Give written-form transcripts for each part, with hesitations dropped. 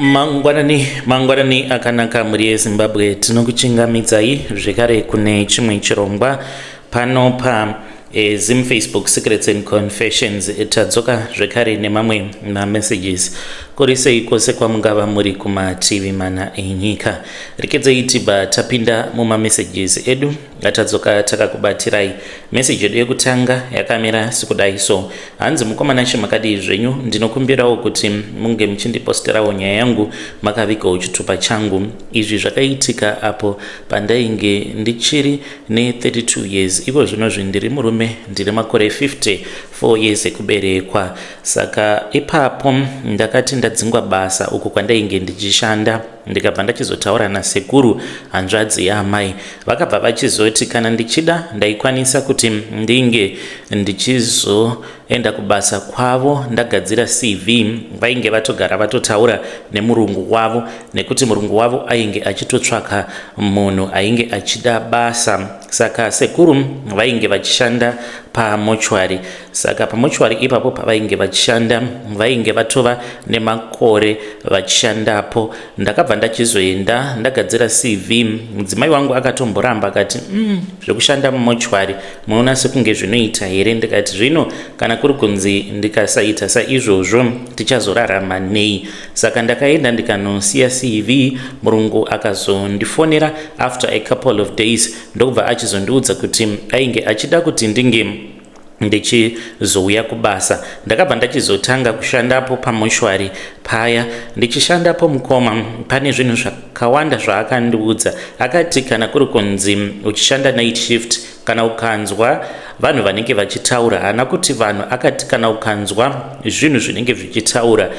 mangwanani akanaka muri yeZimbabwe tinokuchingamidzai zvekare kune chimwe chirongwa pano pa Zim Facebook Secrets and Confessions. Tadzoka zvekare nemamwe messages kuri sei kwose kwamungava muri kumativi mana enyika. Rekedzei tibva tapinda mumamessages edu atadzoka takakubatirai. Message yedu yekutanga yakamira sekudai so: hanzi mukomana chemakadi zvenyu, ndinokumbirawo kuti munge muchindiposterawo nyaya yangu makavigawo chitupa changu. Izvi zvakaitika apo pandainge ndichiri ne 32 years. Ivo zvinozvi ndiri murume ndiri makore 54 years ekuberekwa. Saka ipapo ndakati ndadzingwa basa uko kwandainge ndichishanda, ndikabva ndachizotaura nasekuru hanzvadzi yaamai. Vakabva vachizoti kana ndichida ndaikwanisa kuti ndinge ndichizoenda kubasa kwavo ndagadzira CV. Vainge vatogara vatotaura nemurungu wavo, nekuti murungu wavo ainge achitotsvaka munhu ainge achida basa. Saka sekuru vainge vachishanda pamochwari. Saka pamochwari ipapo pavainge vachishanda vainge vatova nemakore vachishandapo. Ndakabva ndachizoenda ndagadzira CV. Mudzimai wangu akatomboramba akati zvekushanda mumochwari munoona sekunge zvinoita here? Ndikati zvino kana kuri kunzi ndikasaita saizvozvo tichazorarama nei? Saka ndakaenda ndikanosiya CV. Murungu akazondifonera after a couple of days ndokubva achizondiudza kuti ainge achida kuti ndinge ndichizouya kubasa. Ndakabva ndachizotanga kushandapo pamochwari paya. Ndichishandapo mukoma pane zvinhu zvakawanda zvaakandiudza. Akati kana kuri kunzi uchishanda night shift, kana ukanzwa vanhu vanenge vachitaura, hana kuti vanhu, akati kana ukanzwa zvinhu zvinenge zvichitaura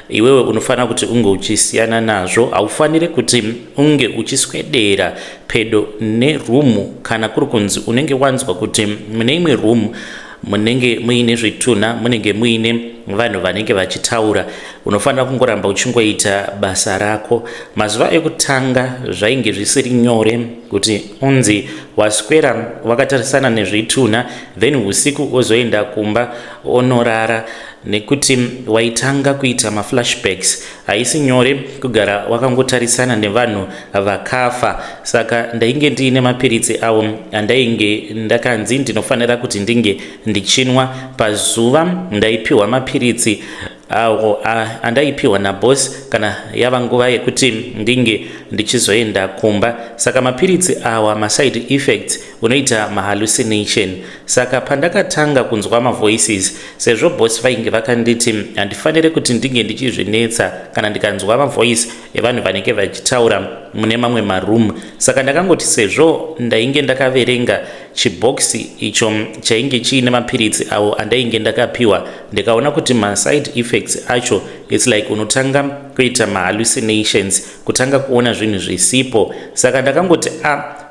iwewe unofanira kuti unge uchisiyana nazvo. Haufaniri kuti unge uchiswedera pedo nerumu. Kana kuri kunzi unenge wanzwa kuti mune imwe rumu munenge muine zvituna, munenge muine vanhu vanenge vachitaura, unofanira kungoramba uchingoita basa rako. Mazuva ekutanga zvainge zvisiri nyore kuti unzi waswera wakatarisana nezvituna then usiku ozoenda kumba onorara, nekuti waitanga kuita maflashbacks. Haisi nyore kugara wakangotarisana nevanhu vakafa. Saka ndainge ndiine mapiritsi avo andainge ndakanzi ndinofanira kuti ndinge ndichinwa. Pazuva ndaipiwa mapiritsi awo andaipiwa naboss kana yava nguva yekuti ndinge ndichizoenda kumba. Saka mapiritsi awa maside effects unoita mahallucination. Saka pandakatanga kunzwa mavoices, sezvo boss vainge vakanditi handifanire kuti ndinge ndichizvinetsa kana ndikanzwa mavoice evanhu vanenge vachitaura mune mamwe maroom. Saka ndakangoti sezvo ndainge ndakaverenga chibhokisi icho chainge chiine mapiritsi awo andainge ndakapiwa, ndikaona kuti maside effects acho it's like unotanga kuita mahallucinations, kutanga kuona zvinhu zvisipo. Saka ndakangoti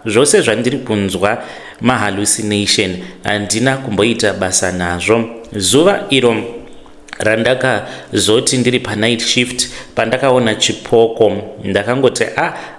zvose zvandiri kunzwa mahallucination, handina kumboita basa nazvo. Zuva iro randakazoti ndiri pa night shift, pandakaona chipoko ndakangoti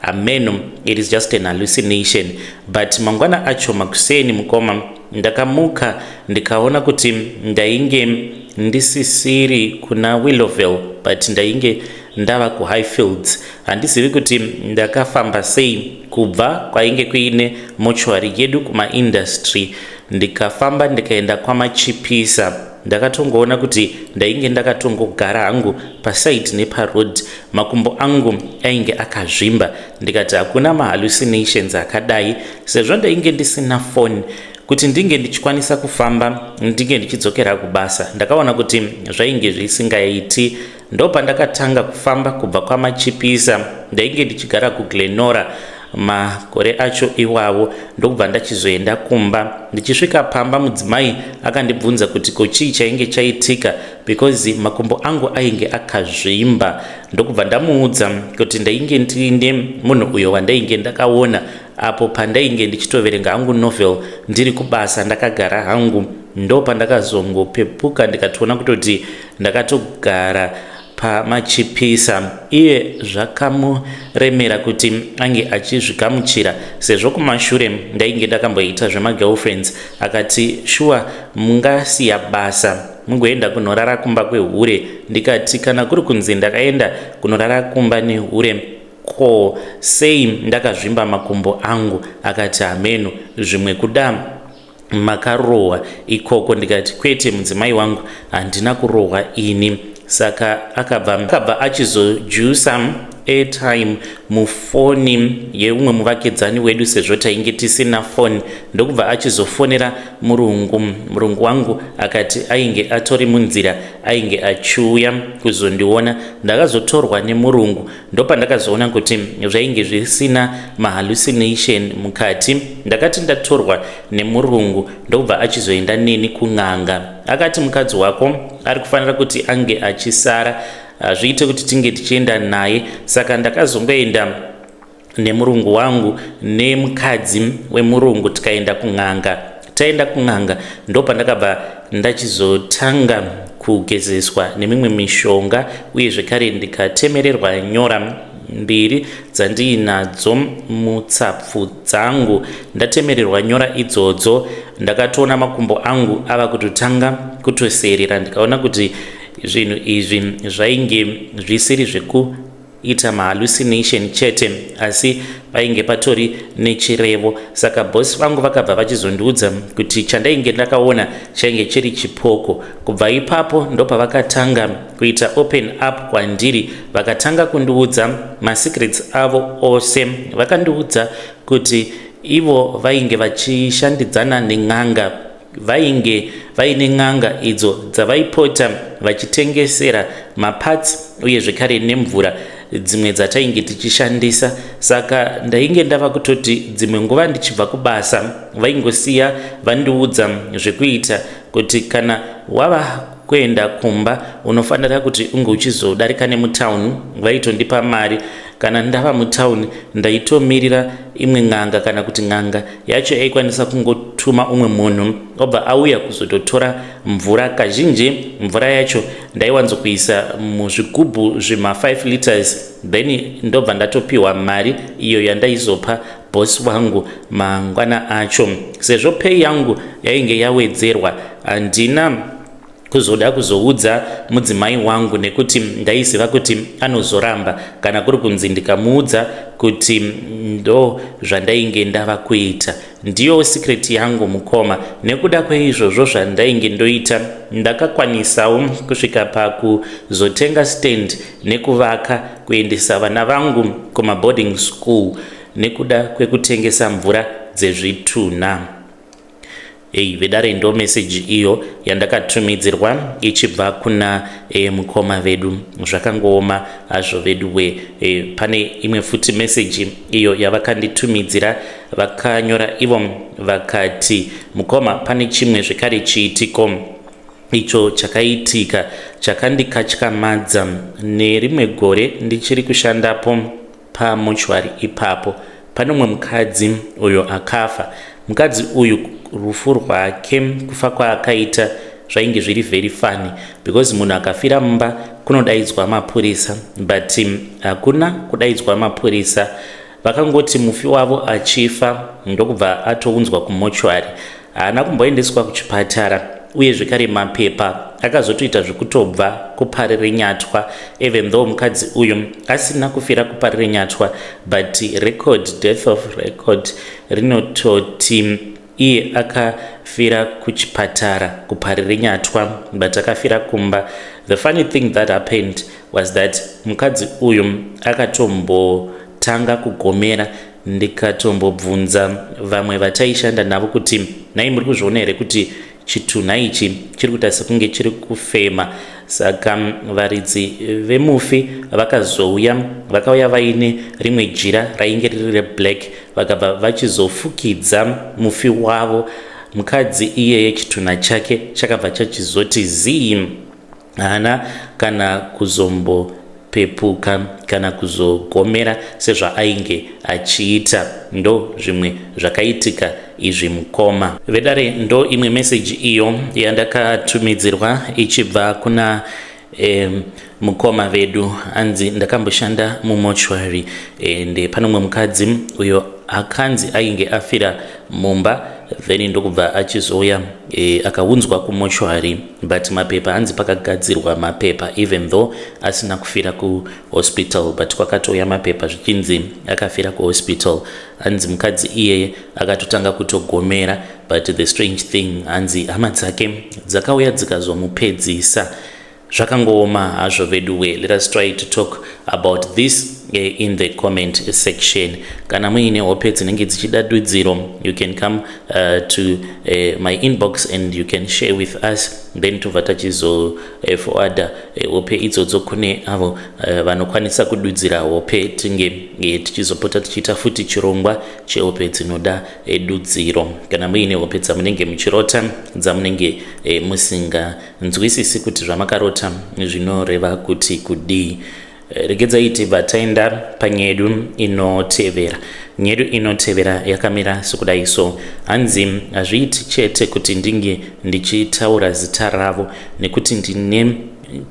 amen, it is just an hallucination. But mangwana acho makuseni mukoma ndakamuka ndikaona kuti ndainge ndisisiri kuna Willowville but ndainge ndava ku Highfields. Handizivi kuti ndakafamba sei kubva kwainge kuine mochwari yedu kuma industry ndikafamba ndikaenda kwamachipisa. Ndakatongoona kuti ndainge ndakatongogara hangu paside neparoad, makumbo angu ainge akazvimba. Ndikati hakuna mahallucinations akadai, sezvo ndainge ndisina phone kuti ndinge ndichikwanisa kufamba ndinge ndichidzokera kubasa. Ndakaona kuti zvainge zvisingaiti. Ndopandakatanga kufamba kubva kwamachipisa. Ndainge ndichigara kuGlenora makore acho iwawo, ndokubva ndachizoenda kumba. Ndichisvika pamba mudzimai akandibvunza kuti kochii chainge chaitika because makumbo angu ainge akazvimba. Ndokubva ndamuudza kuti ndainge ndiine munhu uyo wandainge ndakaona apo pandainge ndichitoverenga hangu novel ndiri kubasa ndakagara hangu. Ndopandakazongopepuka ndikatoona kutoti ndakatogara pamachipisa. Iye zvakamuremera kuti ange achizvikamuchira sezvo kumashure ndainge ndakamboita zvemagirlfriends. Akati shuwa mungasiya basa mugoenda kunorara kumba kwehure. Ndikati kana kuri kunzi ndakaenda kunorara kumba nehure, ko sei ndakazvimba makumbo angu? Akati ameno, zvimwe kuda makarohwa ikoko. Ndikati kwete mudzimai wangu, handina kurohwa ini. Saka akabva achizojusa airtime mufoni yeumwe muvakidzani wedu, sezvo tainge tisina foni. Ndokubva achizofonera murungu wangu, akati ainge atori munzira, ainge achiuya kuzondiona. Ndakazotorwa nemurungu, ndopandakazoona kuti zvainge zvisina mahallucination mukati. Ndakati ndatorwa nemurungu, ndokubva achizoenda neni kun'anga. Akati mukadzi wako ari kufanira kuti ange achisara, zviite kuti tinge tichienda naye. Saka ndakazongoenda nemurungu wangu nemukadzi wemurungu tikaenda kun'anga. Taenda kun'anga ndopandakabva ndachizotanga kugezeswa nemimwe mishonga, uye zvekare ndikatemererwa nyora 2 dzandinadzo mutsapfu dzangu. Ndatemererwa nyora idzodzo, ndakatoona makumbo angu ava kutotanga kutoserera. Ndikaona kuti zvinhu izvi zvainge zvisiri zvekuita mahallucination chete, asi painge patori nechirevo. Saka bosi vangu vakabva vachizondiudza kuti chandainge ndakaona chainge chiri chipoko. Kubva ipapo ndopavakatanga kuita open up kwandiri, vakatanga kundiudza masecrets avo ose. Vakandiudza kuti ivo vainge vachishandidzana nen'anga, vainge vaine n'anga idzo dzavaipota vachitengesera mapatsi uye zvekare nemvura dzimwe dzatainge tichishandisa. Saka ndainge ndava kutoti dzimwe nguva ndichibva kubasa vaingosiya vandiudza zvekuita kuti kana wava kuenda kumba unofanira kuti unge uchizodarika nemutauni, vaitondipa mari. Kana ndava mutauni ndaitomirira imwe n'anga, kana kuti n'anga yacho yaikwanisa kungotuma umwe munhu obva auya kuzototora mvura. Kazhinji mvura yacho ndaiwanzokuisa muzvigubhu zvima 5 liters, then ndobva ndatopiwa mari iyo yandaizopa bosi wangu mangwana acho. Sezvo pay yangu yainge yawedzerwa, handina kuzoda kuzoudza mudzimai wangu, nekuti ndaiziva kuti anozoramba kana kuri kunzi ndikamuudza kuti ndo zvandainge ndava kuita. Ndiyo secret yangu mukoma. Nekuda kweizvozvo zvandainge ndoita, ndakakwanisawo kusvika pakuzotenga stand nekuvaka kuendesa vana vangu kuma boarding school nekuda kwekutengesa mvura dzezvitunha. Vedare ndo message iyo yandakatumidzirwa ichibva kuna mukoma vedu. Zvakangooma hazvo vedu we. Pane imwe futi message iyo yavakanditumidzira, vakanyora ivo vakati, mukoma, pane chimwe zvekare chiitiko icho chakaitika chakandikatyamadza. Nerimwe gore ndichiri kushandapo pamochwari ipapo, pane umwe mukadzi uyo akafa. Mukadzi uyu rufu rwake, kufa kwaakaita zvainge zviri very funny, because munhu akafira mumba kunodaidzwa mapurisa, but hakuna kudaidzwa mapurisa. Vakangoti mufi wavo achifa ndokubva atounzwa kumochwari. Haana kumboendeswa kuchipatara, uye zvekare mapepa akazotoita zvekutobva kuparire nyatwa, even though mukadzi uyu asina kufira kuparire nyatwa, but death of record rinototi iye akafira kuchipatara kuparire nyatwa, but akafira kumba. The funny thing that happened was that mukadzi uyu akatombotanga kugomera. Ndikatombobvunza vamwe vataishanda navo kuti nai muri kuzviona here kuti chitunha ichi chiri kutarisa kunge chiri kufema. Saka varidzi vemufi vakazouya, vakauya vaine rimwe jira rainge riri black, vakabva vachizofukidza mufi wavo. Mukadzi iyeye chitunha chake chakabva chachizoti zii, haana kana kuzombopepuka kana kuzogomera sezvaainge achiita. Ndo zvimwe zvakaitika izvi mukoma. Vedare ndo imwe message iyo yandakatumidzirwa ichibva kuna mukoma vedu. Anzi ndakamboshanda mumochwari, ende pane mumwe mukadzi uyo akanzi ainge afira mumba, then ndokubva achizouya akaunzwa kumochwari, but mapepa hanzi pakagadzirwa mapepa even though asina kufira kuhospital, but kwakatouya mapepa zvichinzi akafira kuhospital. Hanzi mukadzi iyeye akatotanga kutogomera, but the strange thing hanzi hama dzake dzakauya dzikazomupedzisa. Zvakangooma hazvo veduwe. Let us try to talk about this in the comment section. Kana muine hope dzinenge dzichida dudziro, you can come to my inbox and you can share with us, then tobva tachizo forward hope idzodzo kune avo vanokwanisa kududzira hope tinge tichizopota tichiita futi chirongwa chehope dzinoda dudziro. Kana muine hope dzamunenge muchirota, dzamunenge musinganzwisisi kuti zvamakarota zvinoreva kuti kudii, regedzai tibva taenda panyedu inotevera. Nyedu inotevera yakamira sokudai. So hanzi hazviiti chete kuti ndinge ndichitaura zita ravo, nekuti ndine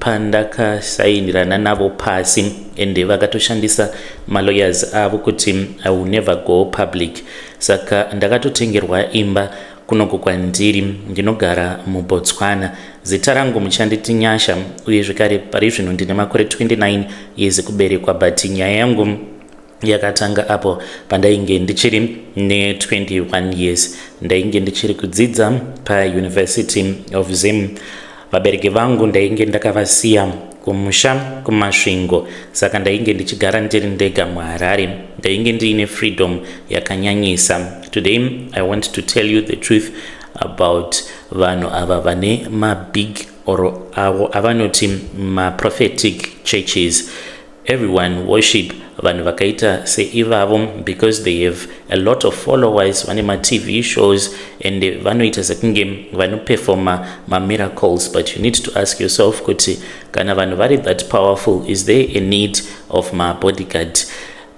pandakasainirana navo pasi ende vakatoshandisa malawyers avo kuti I will never go public. Saka ndakatotengerwa imba kunoko kwandiri, ndinogara muBotswana. Zita rangu muchanditi Nyasha, uye zvekare pari zvino ndine makore 29 years kuberekwa, but nyaya yangu yakatanga apo pandainge ndichiri ne 21 years. Ndainge ndichiri kudzidza paUniversity of Zim. Vabereki vangu ndainge ndakavasiya kumusha kumasvingo, saka ndainge ndichigara ndiri ndega muHarare. Ndainge ndiine freedom yakanyanyisa. Today I want to tell you the truth about vanhu ava vane mabig or avo avanoti prophetic churches. Everyone worship vanhu vakaita seivavo because they have a lot of followers, vane TV shows and vanoita sekunge vanoperforma miracles. But you need to ask yourself kuti kana vanhu vari that powerful, is there a need of my bodyguard?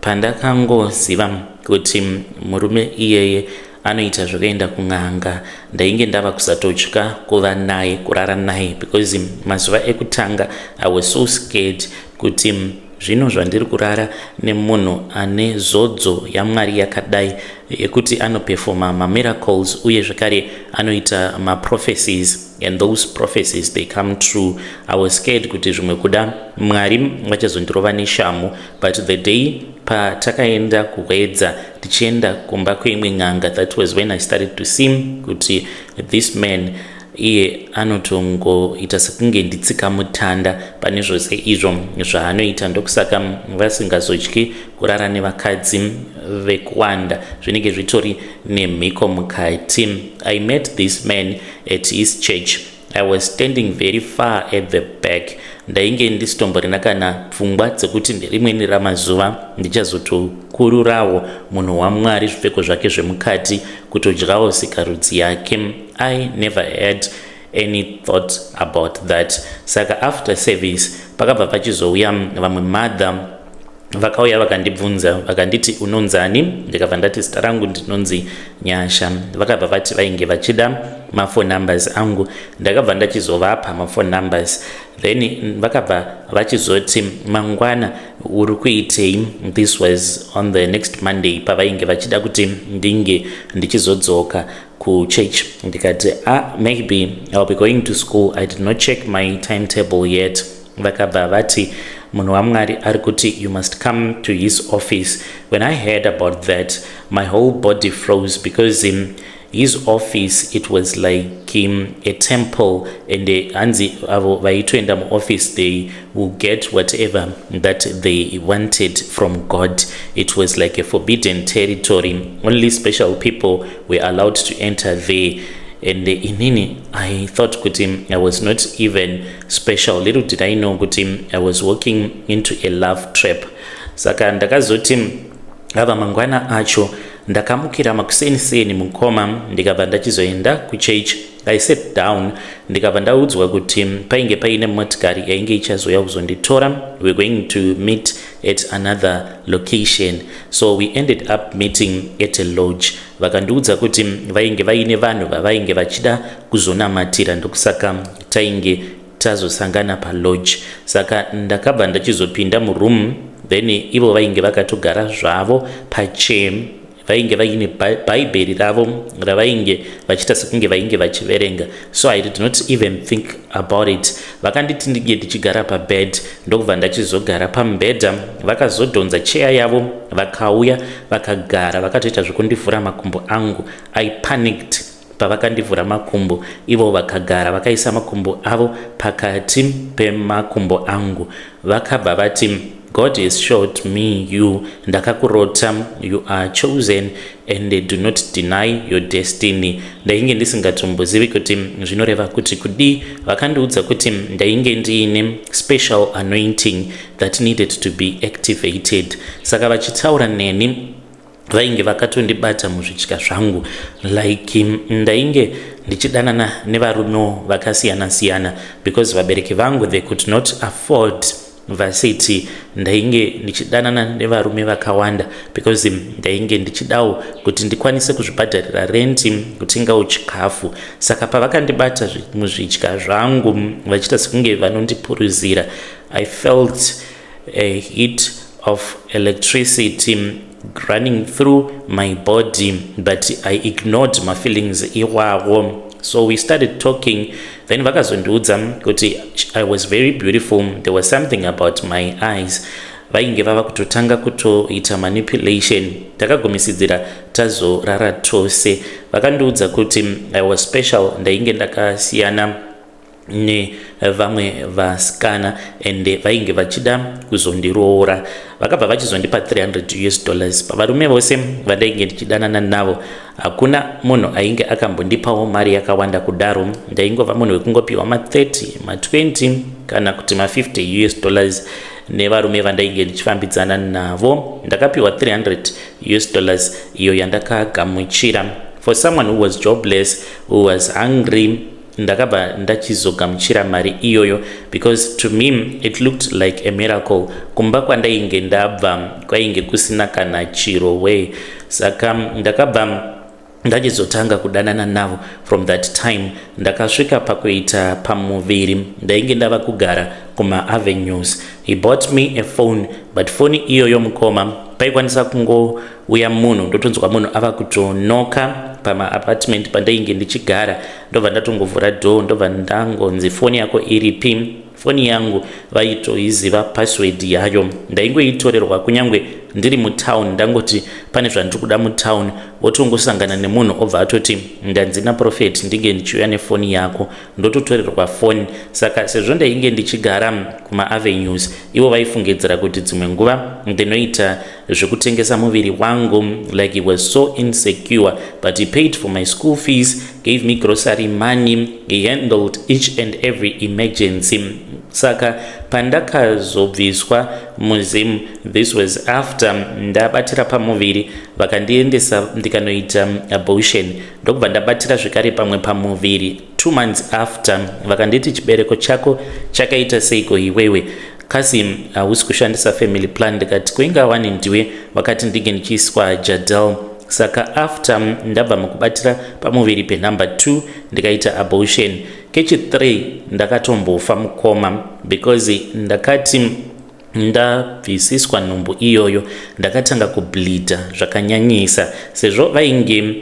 Pandakangoziva kuti murume iyeye anoita zvakaenda kun'anga, ndainge ndava kusatotya kuva naye, kurara naye, because mazuva ekutanga I was so scared kuti zvino zvandiri kurara nemunhu ane zodzo yaMwari yakadai yekuti anoperforma miracles uye zvakare anoita prophecies, and those prophecies they come true. I was scared kuti zvimwe kuda Mwari vachazondirova neshamu, but the day patakaenda kuwedza tichienda kumba kweimwe n'anga, that was when I started to see kuti this man iye anotongoita sekunge nditsika mutanda pane zvose izvo zvaanoita. Ndokusaka vasingazotyi kurara nevakadzi vekuwanda, zvinenge zvitori nemhiko mukati. I met this man at his church. I was standing very far at the back. Ndainge ndisitomborina kana pfungwa dzekuti rimweni ramazuva ndichazotokururawo munhu waMwari zvipfeko zvake zvemukati, kutodyawo sikarudzi yake. I never had any thought about that. Saka after service pakabva pachizouya vamwe mother vakauya vakandibvunza vakanditi unonzani, ndikabva ndati zita rangu ndinonzi Nyasha. Vakabva vati vainge vachida phone numbers angu, ndakabva ndachizovapa phone numbers. Then vakabva vachizoti mangwana uri kuitei. This was on the next Monday, pavainge vachida kuti ndinge ndichizodzoka kuchurch. Ndikati maybe I'll be going to school. I did not check my timetable yet. Vakabva vati munhu waMwari ari kuti you must come to his office. When I heard about that, my whole body froze, because in his office it was like a temple, and hanzi avo vaitoenda muoffice they will get whatever that they wanted from God. It was like a forbidden territory. Only special people were allowed to enter there. And inini, I thought kuti I was not even special. Little did I know kuti I was walking into a love trap. Saka ndakazoti ava mangwana acho ndakamukira makuseni mukoma, ndikabva ndachizoenda kuchurch. I sat down, ndikabva ndaudzwa kuti painge paine motikari yainge ichazoya kuzonditora. We're going to meet at another location. So we ended up meeting at a lodge. Vakandiudza kuti vainge vaine vanhu vavainge vachida kuzonamatira, ndokusaka tainge tazosangana palodge. Saka ndakabva ndachizopinda muroom, then ivo vainge vakatogara zvavo pachair vainge vaine bhaibheri ravo ravainge vachiita sekunge vainge vachiverenga. So I did not even think about it. Vakanditi ndinge ndichigara pabed, ndokubva ndachizogara pamubhedha. Vakazodhonza cheya yavo vakauya vakagara vakatoita zvekundivhura makumbo angu. I panicked pavakandivhura makumbo, ivo vakagara vakaisa makumbo avo pakati pemakumbo angu. Vakabva vati, God has showed me you. Ndakakurota, you are chosen and they do not deny your destiny. Ndainge ndisingatombozivi kuti zvinoreva kuti kudii. Vakandiudza kuti ndainge ndiine special anointing that needed to be activated. Saka vachitaura neni vainge vakatondibata muzvitya zvangu, like ndainge ndichidanana nevarume vakasiyana siyana, because vabereki vangu they could not afford vasiti. Ndainge ndichidanana nevarume vakawanda because ndainge ndichidawo kuti ndikwanise kuzvibhadharira renti, kutengawo chikafu. Saka pavakandibata muzvitya zvangu vachiita sekunge vanondipuruzira, I felt a hit of electricity running through my body, but I ignored my feelings iwawo. So we started talking. Then vakazondiudza kuti I was very beautiful. There was something about my eyes. Vainge vava kutotanga kutoita manipulation. Takagomisidzira tazorara tose. Vakandiudza kuti I was special. Ndainge ndakasiyana nevamwe vasikana and vainge vachida kuzondiroora. Vakabva vachizondipa $300. Pavarume vose vandainge ndichidanana navo hakuna munhu ainge akambondipawo mari yakawanda kudaro. Ndaingova munhu wekungopiwa ma30, ma20 kana kuti ma$50 nevarume vandainge ndichifambidzana navo. Ndakapiwa $300 iyo yandakagamuchira. For someone who was jobless, who was hungry, ndakabva ndachizogamuchira mari iyoyo, because to me it looked like a miracle. Kumba kwandainge ndabva kwainge kusina kana chiro we. Saka ndakabva ndachizotanga kudanana navo. From that time ndakasvika pakuita pamuviri. Ndainge ndava kugara kuma avenues. He bought me a phone, but phone iyoyo mukoma paikwanisa kungouya munhu, ndotonzwa munhu ava kutonoka pama apartment pandainge ndichigara. Ndobva ndatongovhura door, ndobva ndangonzi foni yako iripi. Foni yangu vaitoiziva password yayo. Ndaingoitorerwa kunyangwe ndiri mutown. Ndangoti pane zvandiri kuda mutown, votongosangana nemunhu obva atoti ndanzina prophet ndinge ndichiuya nefoni yako, ndototorerwa foni. Saka sezvo ndainge ndichigara kuma avenues, ivo vaifungidzira kuti dzimwe nguva ndinoita zvekutengesa muviri wangu, like he was so insecure, but he paid for my school fees, gave me grocery money, he handled each and every emergency. Saka pandakazobviswa muzimu, this was after ndabatira pamuviri vakandiendesa ndikanoita abortion. Ndokubva ndabatira zvikare pamwe pamuviri 2 months after. Vakanditi chibereko chako chakaita seiko iwewe, kasi hausi kushandisa family plan. Ndikati kuinga wani ndiwe. Vakati ndinge ndichiiswa Jadel. Saka after ndabva mukubatira pamuviri penumber 2 ndikaita abortion. Kechi 3 ndakatombofa mukoma, because ndakati ndabvisiswa nhumbu iyoyo ndakatanga kubleeda zvakanyanyisa, sezvo vainge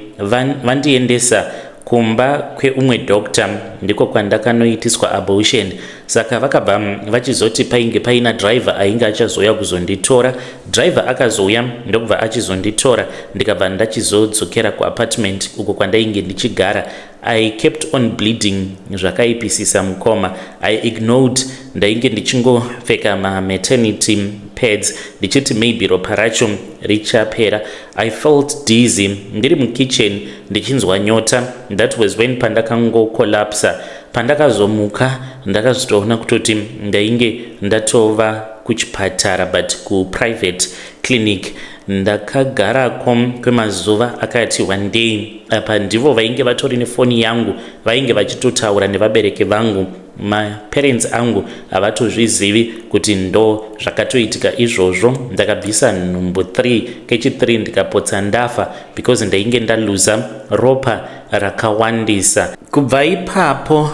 vandiendesa kumba kweumwe doctor ndiko kwandakanoitiswa abortion. Saka vakabva vachizoti painge paina driver ainge achazoya kuzonditora. Driver akazouya ndokubva achizonditora, ndikabva ndachizodzokera kuapartment uko kwandainge ndichigara. I kept on bleeding zvakaipisisa mukoma. I ignored. Ndainge ndichingopfeka maternity pads ndichiti maybe ropa racho richapera. I felt dizzy. Ndiri mukitchen ndichinzwa nyota. That was when pandakangokolapsa. Pandakazomuka ndakazotoona kutoti ndainge ndatova kuchipatara, but kuprivate clinic. Ndakagarako kwemazuva akati one day. Apa ndivo vainge vatori nefoni yangu, vainge vachitotaura nevabereki vangu. Maparents angu havatozvizivi kuti ndo zvakatoitika izvozvo. Ndakabvisa nhumbu 3, kechi 3 ndikapotsa ndafa, because ndainge ndaluza ropa rakawandisa. Kubva ipapo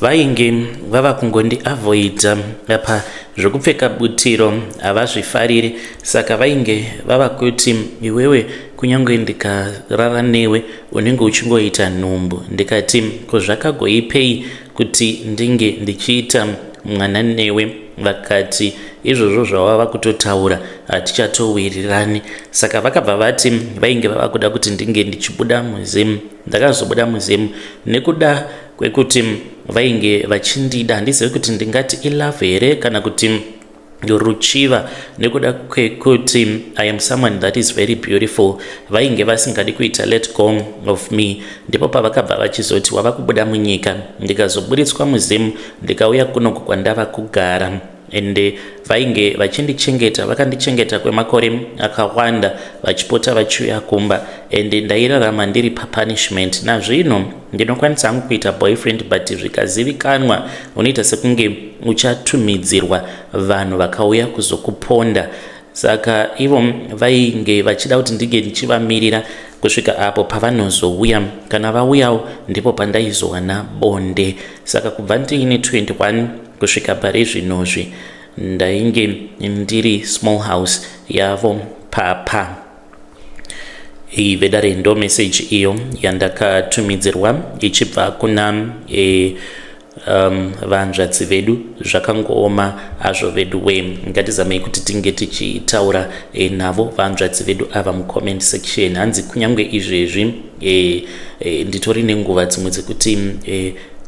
vainge vava kungondi avoida apa zvekupfeka butiro havazvifariri, saka vainge vava kuti iwewe kunyange ndikarara newe unenge uchingoita nhumbu. Ndikati kuzvakagoipei kuti ndinge ndichiita mwana newe? Vakati izvozvo zvawava kutotaura hatichatowirirani. Saka vakabva vati vainge vava kuda kuti ndinge ndichibuda muzimu. Ndakazobuda muzimu nekuda kwekuti vainge vachindida. Handizivi kuti ndingati ilove here kana kuti ruchiva, nekuda kwekuti I am someone that is very beautiful. Vainge vasingadi kuita let go of me. Ndipo pavakabva vachizoti wava kubuda munyika. Ndikazoburitswa muzimu ndikauya kuno kwandava kugara. Ende vainge vachindichengeta, vakandichengeta kwemakore akawanda, vachipota vachiuya kumba. Ende ndairarama ndiri papunishment. Nazvino ndinokwanisa hangu kuita boyfriend, but zvikazivikanwa unoita sekunge uchatumidzirwa vanhu vakauya kuzokuponda. Saka ivo vainge vachida kuti ndige ndichivamirira kusvika apo pavanozouya. Kana vauyawo ndipo pandaizowana bonde. Saka kubva ndiine 21 kusvika pari zvinozvi ndainge ndiri small house yavo papa. Vedare ndo message iyo yandakatumidzirwa ichibva kuna vanzvadzi vedu. Zvakangooma hazvo vedu we, ngatizamei kuti tinge tichitaura navo vanzvadzi vedu ava mucomment section. Hanzi kunyange izvezvi nditori nenguva dzimwe dzekuti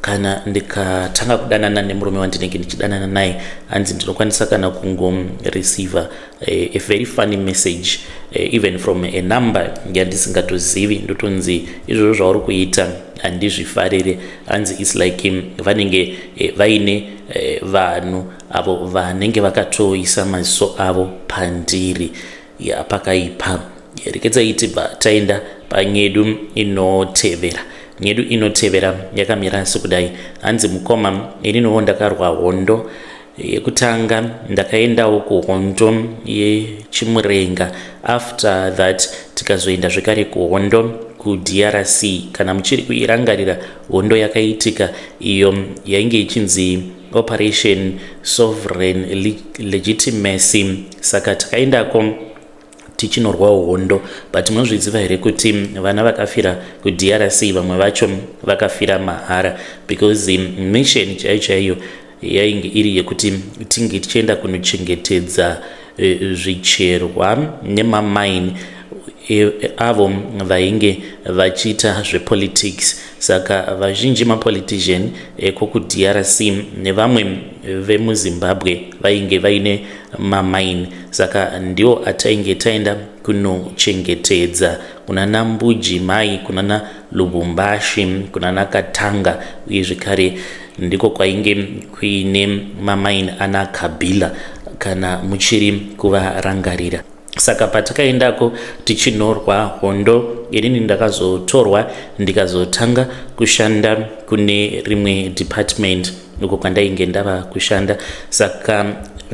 kana ndikatanga kudanana nemurume wandinenge ndichidanana naye, hanzi ndinokwanisa kana kungoreceiva a very funny message even from a number yandisingatozivi, ndotonzi izvozvo zvauri kuita handizvifarire. Hanzi is like vanenge vaine vanhu avo vanenge vakatoisa maziso avo pandiri pakaipa. Rekedzai tibva taenda panyedu inotevera. Nyedu inotevera yakamira sekudai. Hanzi mukoma ininowo ndakarwa hondo yekutanga, ndakaendawo kuhondo yechimurenga. After that tikazoenda zvekare kuhondo kuDRC. Kana muchiri kuirangarira hondo yakaitika iyo yainge ichinzi Operation Sovereign Legitimacy. Saka takaendako tichinorwawo hondo, but munozviziva here kuti vana vakafira kuDRC vamwe vacho vakafira mahara, because mission chaiyo yainge iri yekuti tinge tichienda kunochengetedza zvicherwa nemamaini avo vainge vachiita zvepolitics. Saka vazhinji mapolitician ekuDRC nevamwe vemuZimbabwe vainge vaine mamaini. Saka ndiwo atainge taenda kunochengetedza kunana Mbuji Mai, kunana Lubumbashi, kunana Katanga, uye zvekare ndiko kwainge kuine mamaini ana Kabila kana muchiri kuvarangarira. Saka patakaendako tichinorwa hondo, inini ndakazotorwa ndikazotanga kushanda kune rimwe department uko kwandainge ndava kushanda. Saka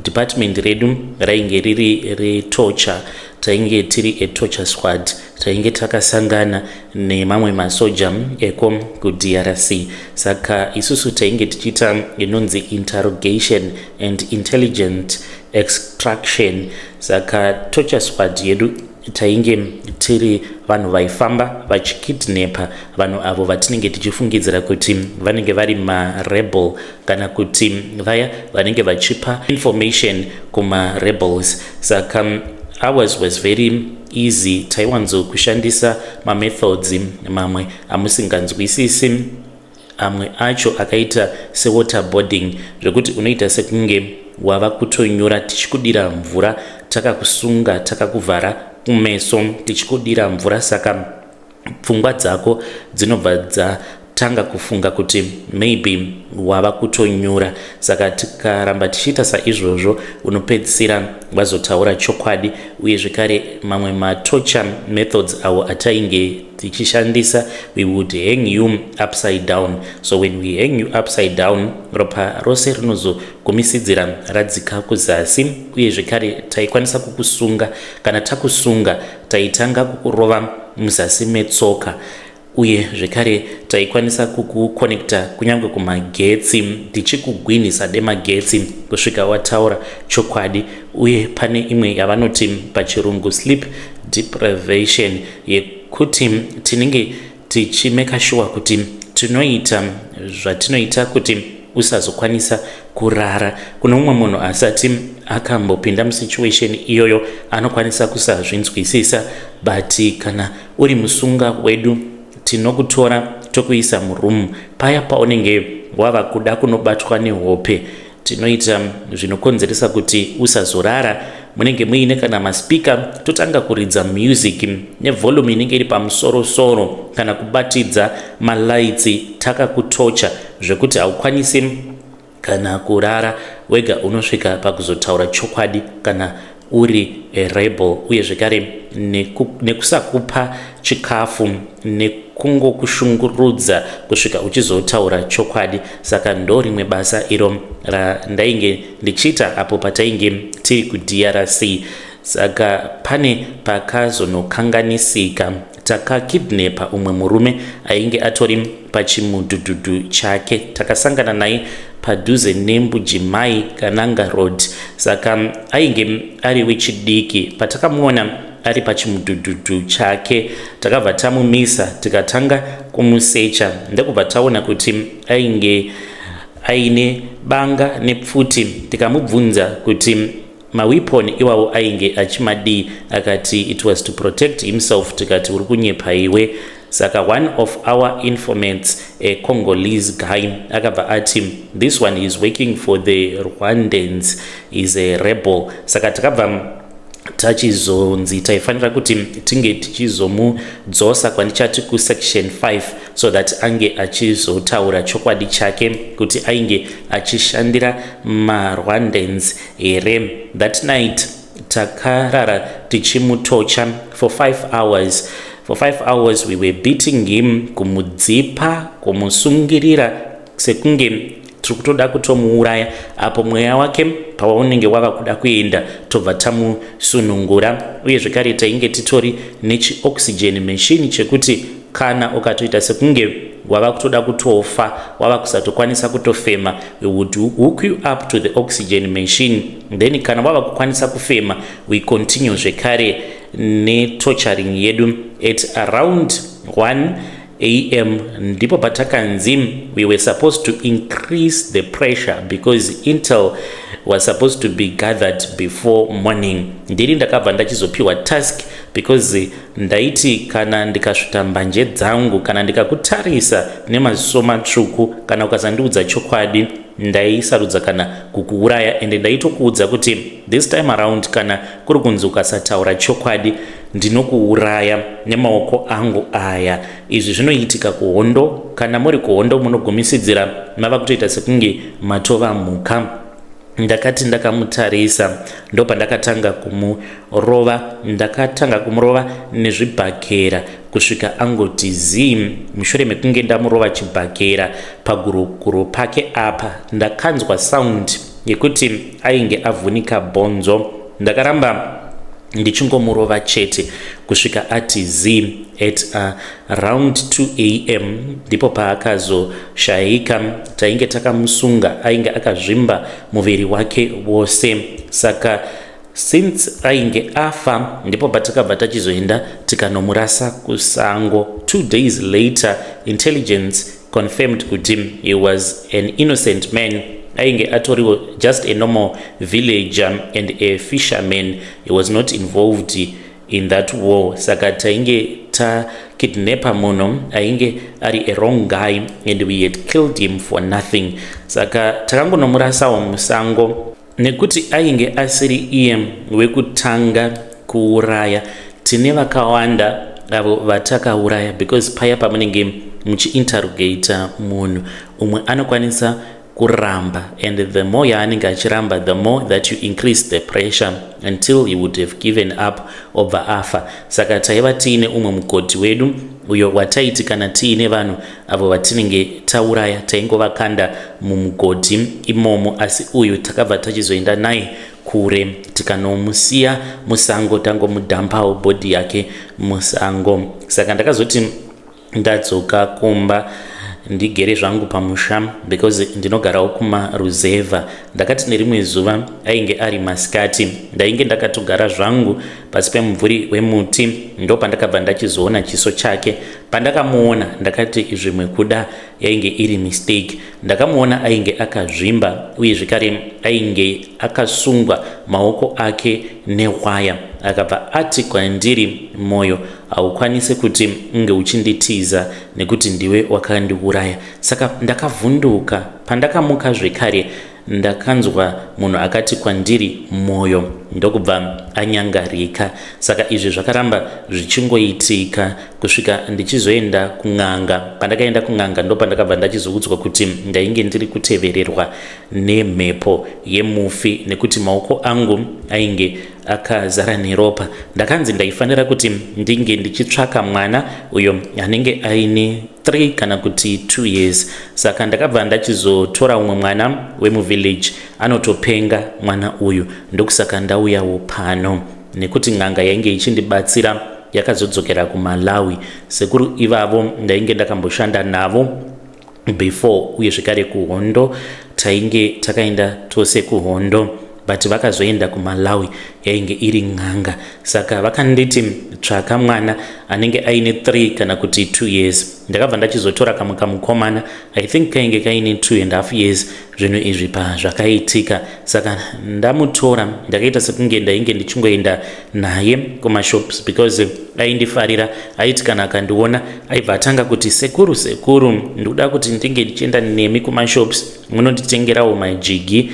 department redu rainge riri retorture. Tainge tiri torture squad. Tainge takasangana nemamwe masoja eko kuDRC. Saka isusu tainge tichita inonzi interrogation and intelligent extraction. Saka torture squad yedu tainge tiri vanhu vaifamba vachikidnapa vanhu avo vatinenge tichifungidzira kuti vanenge vari marebel kana kuti vaya vanenge vachipa information kuma-rebels. Saka ours was very easy. Taiwanzo kushandisa methods mamwe amusinganzwisisi, amwe acho akaita sewaterboarding, zvekuti unoita sekunge wava kutonyura tichikudira mvura, takakusunga takakuvhara kumeso tichikudira mvura. Saka pfungwa dzako dzinobva dzatanga kufunga kuti maybe wava kutonyura. Saka tikaramba tichiita saizvozvo unopedzisira wazotaura chokwadi. Uye zvekare mamwe matorture methods awo atainge tichishandisa, we would hang you upside down. So when we hang you upside down, ropa rose rinozogumisidzira radzika kuzasi. Uye zvekare taikwanisa kukusunga. Kana takusunga taitanga kukurova muzasi metsoka. uye zvekare taikwanisa kukukonekta kunyange kumagetsi tichikugwinisa demagetsi kusvika wataura chokwadi. Uye pane imwe yavanoti pachirungu sleep deprivation, yekuti tinenge tichimeka sure kuti tinoita zvatinoita kuti usazokwanisa kurara. Kuno umwe munhu asati akambopinda musituation iyoyo anokwanisa kusazvinzwisisa, but kana uri musunga wedu tinokutora tokuisa murumu paya paunenge wava kuda kunobatwa nehope. Tinoita zvinokonzeresa kuti usazorara. Munenge muine kana maspika totanga kuridza music nevolume inenge iri pamusoro-soro, kana kubatidza malights takakutocha zvekuti haukwanisi kana kurara wega, unosvika pakuzotaura chokwadi kana uri rebel. Uye zvekare nekusakupa chikafu nekungokushungurudza kusvika uchizotaura chokwadi. Saka ndo rimwe basa iro randainge ndichita apo patainge tiri kuDRC. Saka pane pakazonokanganisika, takakidnepa umwe murume ainge atori pachimudhudhudhu chake. Takasangana naye padhuze neMbujimai Kananga Road. Saka ainge ari wechidiki. Patakamuona ari pachimudhudhudhu chake takabva tamumisa tikatanga kumusecha. Ndekubva taona kuti ainge aine banga nepfuti. Tikamubvunza kuti mawiponi iwawo ainge achimadii, akati it was to protect himself. Tikati uri kunyepa iwe. Saka one of our informants, a Congolese guy, akabva ati this one is working for the Rwandans, is a rebel. Saka takabva tachizonzi taifanira kuti tinge tichizomudzosa kwandichati kusection 5 so that ange achizotaura chokwadi chake kuti ainge achishandira maRwandans here. That night takarara tichimutocha for 5 hours. For 5 hours we were beating him, kumudzipa, kumusungirira sekunge turikutoda kutomuuraya. Apo mweya wake paunenge wava kuda kuenda tobva tamusunungura. Uye zvekare tainge titori nechi-oxygen machine chekuti kana ukatoita sekunge wava kutoda kutofa, wava kusatokwanisa kutofema, we would hook you up to the oxygen machine. Then kana wava kukwanisa kufema, we continue zvekare ne-torturing yedu. At around 1 a.m. ndipo patakanzi we were supposed to increase the pressure because intel was supposed to be gathered before morning. Ndiri ndakabva ndachizopiwa task because ndaiti kana ndikasvuta mbanje dzangu, kana ndikakutarisa nemaziso matsvuku, kana ukazandiudza chokwadi, ndaisarudza kana kukuuraya. Ende ndaitokuudza kuti this time around kana kuri kunzi ukasataura chokwadi ndinokuuraya nemaoko angu aya. Izvi zvinoitika kuhondo. Kana muri kuhondo munogumisidzira mava kutoita sekunge matova mhuka. Ndakati ndakamutarisa ndopandakatanga kumurova. Ndakatanga kumurova nezvibhakera kusvika angoti zii. Mushure mekunge ndamurova chibhakera paguruguru pake apa ndakanzwa sound yekuti ainge avhunika bhonzo. Ndakaramba ndichingomurova chete kusvika ati zii. At around 2 a.m. ndipo paakazoshayika. Tainge takamusunga, ainge akazvimba muviri wake wose. Saka since ainge afa ndipo patakabva tachizoenda tikanomurasa kusango. 2 days later intelligence confirmed kuti he was an innocent man. Ainge atoriwo just a normal villager and a fisherman. He was not involved in that war. Saka tainge takidnapa munhu ainge ari a wrong guy and we had killed him for nothing. Saka takangonomurasawo musango nekuti ainge asiri iye wekutanga kuuraya. Tine vakawanda avo vatakauraya because paya pamunenge muchiinterrogata munhu umwe anokwanisa kuramba, and the more yaanenge achiramba the more that you increase the pressure until he would have given up obva afa. Saka taiva tiine umwe mukoti wedu uyo wataiti kana tiine vanhu avo vatinenge tauraya taingovakanda mumugodi imomo, asi uyu takabva tachizoenda naye kure tikanomusiya musango, tangomudhampawo bhodhi yake musango. Saka ndakazoti ndadzoka kumba ndigere zvangu pamusha because ndinogarawo kumaruzevha. Ndakati nerimwe zuva ainge ari masikati, ndainge ndakatogara zvangu pasi pemumvuri wemuti, ndo pandakabva ndachizoona chiso chake. Pandakamuona ndakati zvimwe kuda yainge iri mistake. Ndakamuona ainge akazvimba uye zvekare ainge akasungwa maoko ake newaya. Akabva ati kwandiri, mwoyo haukwanisi kuti unge uchinditiza nekuti ndiwe wakandiuraya. Saka ndakavhunduka. Pandakamuka zvekare ndakanzwa munhu akati kwandiri mwoyo, ndokubva anyangarika. Saka izvi zvakaramba zvichingoitika kusvika ndichizoenda kun'anga. Pandakaenda kun'anga ndo pandakabva ndachizoudzwa kuti ndainge ndiri kutevererwa nemhepo yemufi nekuti maoko angu ainge akazara neropa. Ndakanzi ndaifanira kuti ndinge ndichitsvaka mwana uyo anenge aine 3 kana kuti 2 years. Saka ndakabva ndachizotora umwe mwana wemuvillage anotopenga mwana uyu, ndokusaka ndauyawo pano nekuti n'anga yainge ichindibatsira yakazodzokera kuMalawi. Sekuru ivavo ndainge ndakamboshanda navo before uye zvekare kuhondo tainge takaenda tose kuhondo, but vakazoenda kuMalawi yainge iri n'anga. Saka vakanditi tsvaka mwana anenge aine 3 kana kuti 2 years. Ndakabva ndachizotora kamwe kamukomana I think kainge kaine 2.5 years. Zvinhu izvi zvakaitika, saka ndamutora ndakaita sekunge ndainge ndichingoenda naye kumashops because aindifarira. Aiti kana akandiona aibva atanga kuti sekuru ndikuda kuti ndinge ndichienda nemi kumashops, munonditengerawo majigi.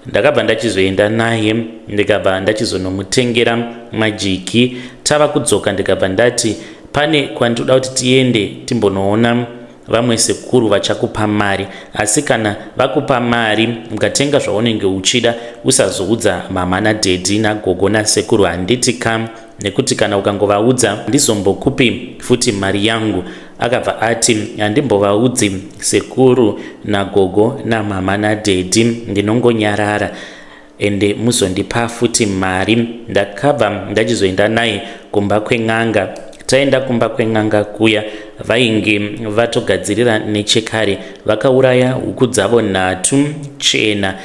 Ndakabva ndachizoenda naye ndikabva ndachizonomutengera majiki. Tava kudzoka ndikabva ndati pane kwandinoda kuti tiende timbonoona vamwe sekuru vachakupa mari, asi kana vakupa mari mukatenga zvaunenge uchida usazoudza mama nadhedhi nagogo nasekuru. Handiti kam, nekuti kana ukangovaudza ndizombokupi futi mari yangu. Akabva ati handimbovaudzi sekuru nagogo namama nadhedhi, ndinongonyarara ende muzondipa futi mari. Ndakabva ndachizoenda naye kumba kwen'anga. Taenda kumba kwen'anga kuya vainge vatogadzirira nechekare. Vakauraya huku dzavo 3 chena,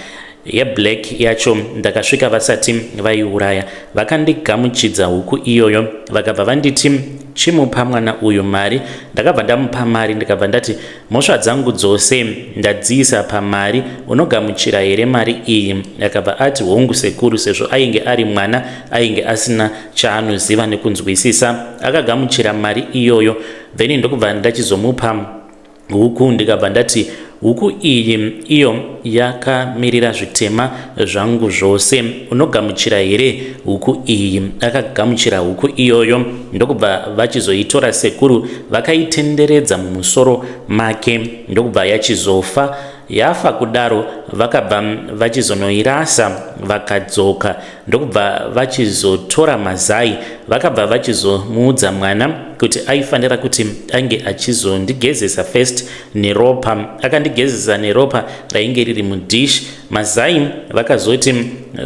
yeblack yacho ndakasvika vasati vaiuraya. Vakandigamuchidza huku iyoyo vakabva vanditi chimupa mwana uyu mari. Ndakabva ndamupa mari ndikabva ndati mhosva dzangu dzose ndadziisa pamari, unogamuchira here mari iyi? Akabva ati hongu sekuru, sezvo ainge ari mwana ainge asina chaanoziva nekunzwisisa. Akagamuchira mari iyoyo. Then ndokubva ndachizomupa huku ndikabva ndati huku iyi iyo yakamirira zvitema zvangu zvose, unogamuchira here huku iyi? Akagamuchira huku iyoyo. Ndokubva vachizoitora sekuru vakaitenderedza mumusoro make, ndokubva yachizofa. Yafa kudaro vakabva vachizonoirasa vakadzoka. Ndokubva vachizotora mazai vakabva vachizomuudza mwana kuti aifanira kuti ange achizondigezesa first neropa. Akandigezesa neropa rainge riri mudish. Mazai vakazoti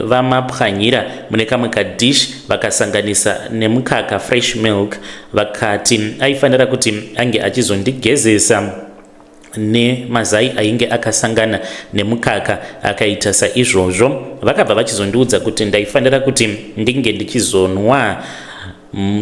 vamapwanyira mune kamwe kadish vakasanganisa nemukaka fresh milk. Vakati aifanira kuti ange achizondigezesa nemazai ainge akasangana nemukaka. Akaita saizvozvo. Vakabva vachizondiudza kuti ndaifanira kuti ndinge ndichizonwa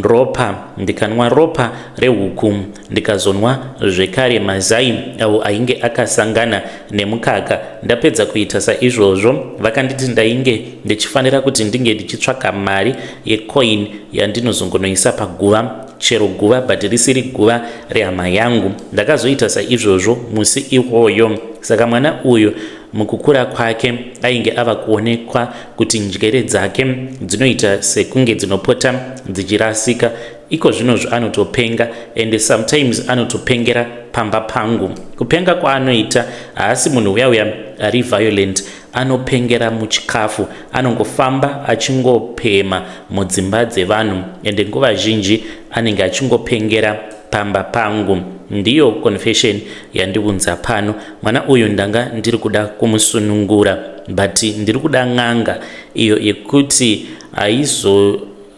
ropa. Ndikanwa ropa rehuku ndikazonwa zvekare mazai avo ainge akasangana nemukaka. Ndapedza kuita saizvozvo vakanditi ndainge ndichifanira kuti ndinge ndichitsvaka mari yecoin yandinozongonoisa paguva, chero guva but risiri guva rehama yangu. Ndakazoita saizvozvo musi iwoyo. Saka mwana uyu mukukura kwake ainge ava kuonekwa kuti njere dzake dzinoita sekunge dzinopota dzichirasika. Iko zvinozvo anotopenga and sometimes anotopengera pamba pangu. Kupenga kwaanoita haasi munhu uya ari violent, anopengera muchikafu. Anongofamba achingopema mudzimba dzevanhu ende nguva zhinji anenge achingopengera pamba pangu. Ndiyo confession yandiunza pano. Mwana uyu ndanga ndiri kuda kumusunungura but ndiri kuda n'anga iyo yekuti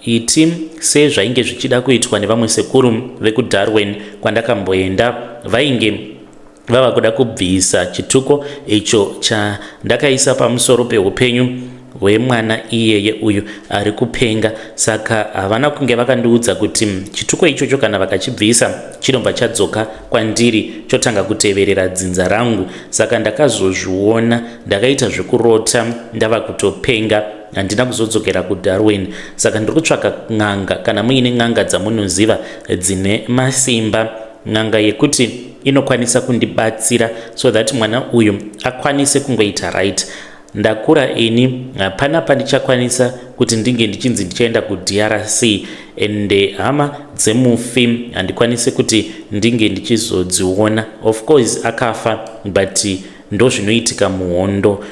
iti sezvainge zvichida kuitwa nevamwe sekuru vekuDarwin kwandakamboenda vainge vava kuda kubvisa chituko icho chandakaisa pamusoro peupenyu hwemwana iyeye uyu ari kupenga. Saka havana kunge vakandiudza kuti chituko ichocho kana vakachibvisa chinobva chadzoka kwandiri chotanga kuteverera dzinza rangu. Saka ndakazozviona ndakaita zvekurota ndava kutopenga, handina kuzodzokera kuDarwin. Saka ndiri kutsvaka n'anga kana muine n'anga dzamunoziva dzine masimba, n'anga yekuti inokwanisa kundibatsira so that mwana uyu akwanise kungoita right. Ndakura ini panapa ndichakwanisa kuti ndinge ndichinzi ndichaenda kuDRC ende hama dzemufi handikwanise kuti ndinge ndichizodziona. Of course akafa, but ndo zvinoitika muhondo.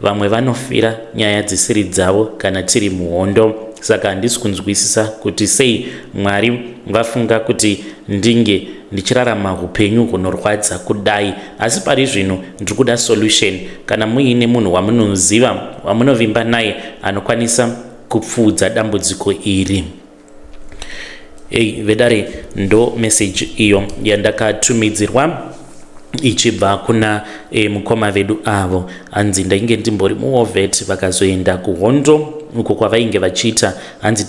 Vamwe vanofira nyaya dzisiri dzavo kana tiri muhondo. Saka handisi kunzwisisa kuti sei Mwari vafunga kuti ndinge ndichirarama upenyu hunorwadza kudai. Asi pari zvino ndiri kuda solution. Kana muine munhu wamunoziva wamunovimba naye anokwanisa kupfudza dambudziko iri. Vedare ndo message iyo yandakatumidzirwa ichibva kuna mukoma vedu avo hanzi ndainge ndimbori muOvet vakazoenda kuhondo uko kwavainge vachiita hanzi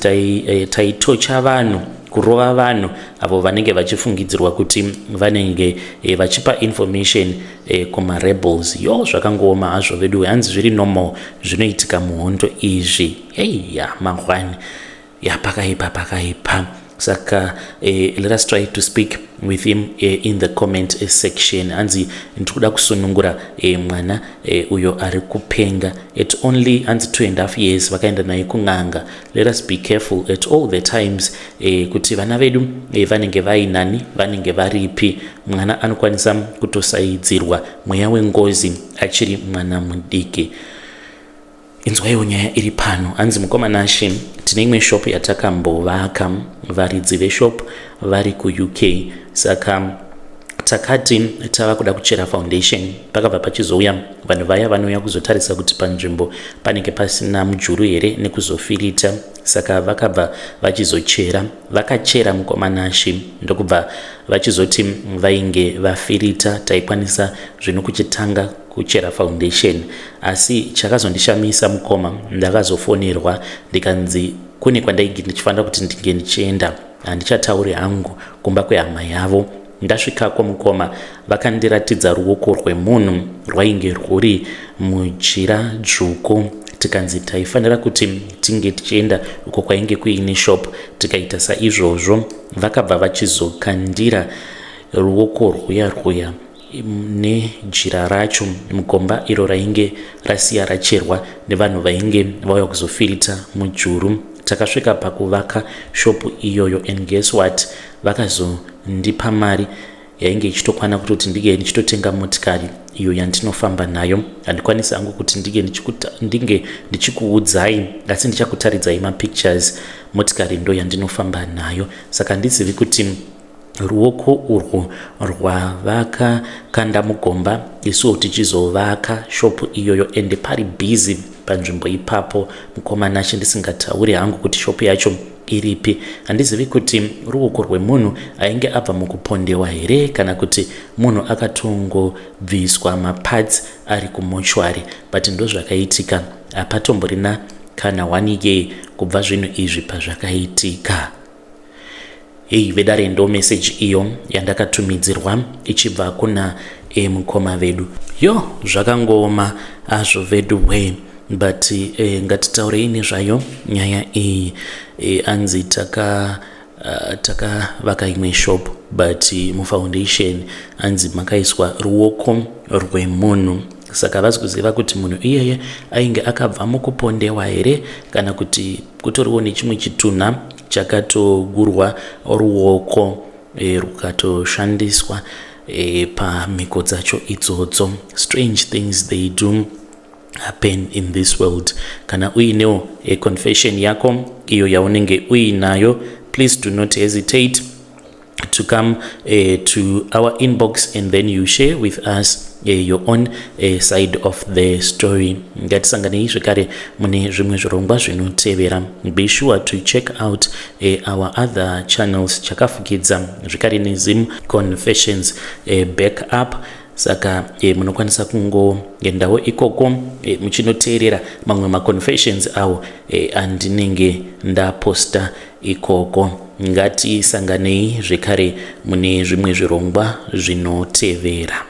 taitocha vanhu, kurova vanhu avo vanenge vachifungidzirwa kuti vanenge vachipa information kumarebels. Zvakangooma hazvo vedu, hanzi zviri normal zvinoitika muhondo izvi. Mangwani pakaipa. Saka let us try to speak with him in the comment section. Hanzi ndikuda kusunungura mwana uyo ari kupenga at only hanzi 2.5 years vakaenda naye kun'anga. Let us be careful at all the times kuti vana vedu vanenge vainani, vanenge varipi. Mwana anokwanisa kutosaidzirwa mweya wengozi achiri mwana mudiki. Inzwaiwo nyaya iri pano. Hanzi mukomana Ashe tine imwe shop yatakambovaka, varidzi veshop vari kuUK. Saka takati tava kuda kuchera foundation, pakabva pachizouya vanhu vaya vanouya kuzotarisa kuti panzvimbo panenge pasina mujuru here nekuzofirita. Saka vakabva vachizochera, vakachera mukomana Ashe ndokubva vachizoti vainge vafirita taikwanisa zvino kuchitanga kuchera foundation. Asi chakazondishamisa mukoma, ndakazofonerwa ndikanzi kune kwandainge ndichifanira kuti ndinge ndichienda, handichatauri hangu kumba kwehama yavo. Ndasvikako mukoma vakandiratidza ruoko rwemunhu rwainge rwuri mujira dzvuku. Tikanzi taifanira kuti tinge tichienda uko kwainge kuine shop. Tikaita saizvozvo vakabva vachizokandira ruoko rwuya nejira racho mukomba iro rainge rasiya racherwa nevanhu vainge vauya kuzofirita mujuru. Takasvika pakuvaka shopu iyoyo and guess what, vakazondipa mari yainge ichitokwana kutoti ndige ndichitotenga motikari iyo yandinofamba nayo. Handikwanisi hangu kuti ndinge ndichikuudzai, asi ndichakutaridzai mapictures. Motikari ndo yandinofamba nayo. Saka ndizivi kuti ruoko urwu rwavaka kanda mugomba isuwo tichizovaka shopu iyoyo ende pari busy panzvimbo ipapo. Mukomana Ashe ndisingatauri hangu kuti shopu yacho iripi. Handizivi kuti ruoko rwemunhu ainge abva mukupondewa here kana kuti munhu akatongobviswa maparts ari kumochwari, but ndo zvakaitika. Hapatomborina kana 1 year kubva zvinhu izvi pazvakaitika. Vedare ndo message iyo yandakatumidzirwa ichibva kuna mukoma vedu. Zvakangooma azvo vedu we, but ngatitaurei nezvayo nyaya iyi. Anzi takavaka imwe shop, but mufoundation anzi makaiswa ruoko rwemunhu. Saka vazi kuziva kuti munhu iyeye ainge akabva mukupondewa here kana kuti kutoriwo nechimwe chitunha chakatogurwa ruoko rukatoshandiswa pamhiko dzacho idzodzo. Strange things they do happen in this world. Kana uinewo confession yako iyo yaunenge uinayo, please do not hesitate to come to our inbox, and then you share with us your own side of the story. Ngatisanganei zvekare mune zvimwe zvirongwa zvinotevera. Be sure to check out our other channels chakafukidza zvekare neZim Confessions backup. Saka munokwanisa kungoendawo ikoko muchinoteerera mamwe maconfessions awo andinenge ndaposta ikoko. Ngatisanganei zvekare mune zvimwe zvirongwa zvinotevera.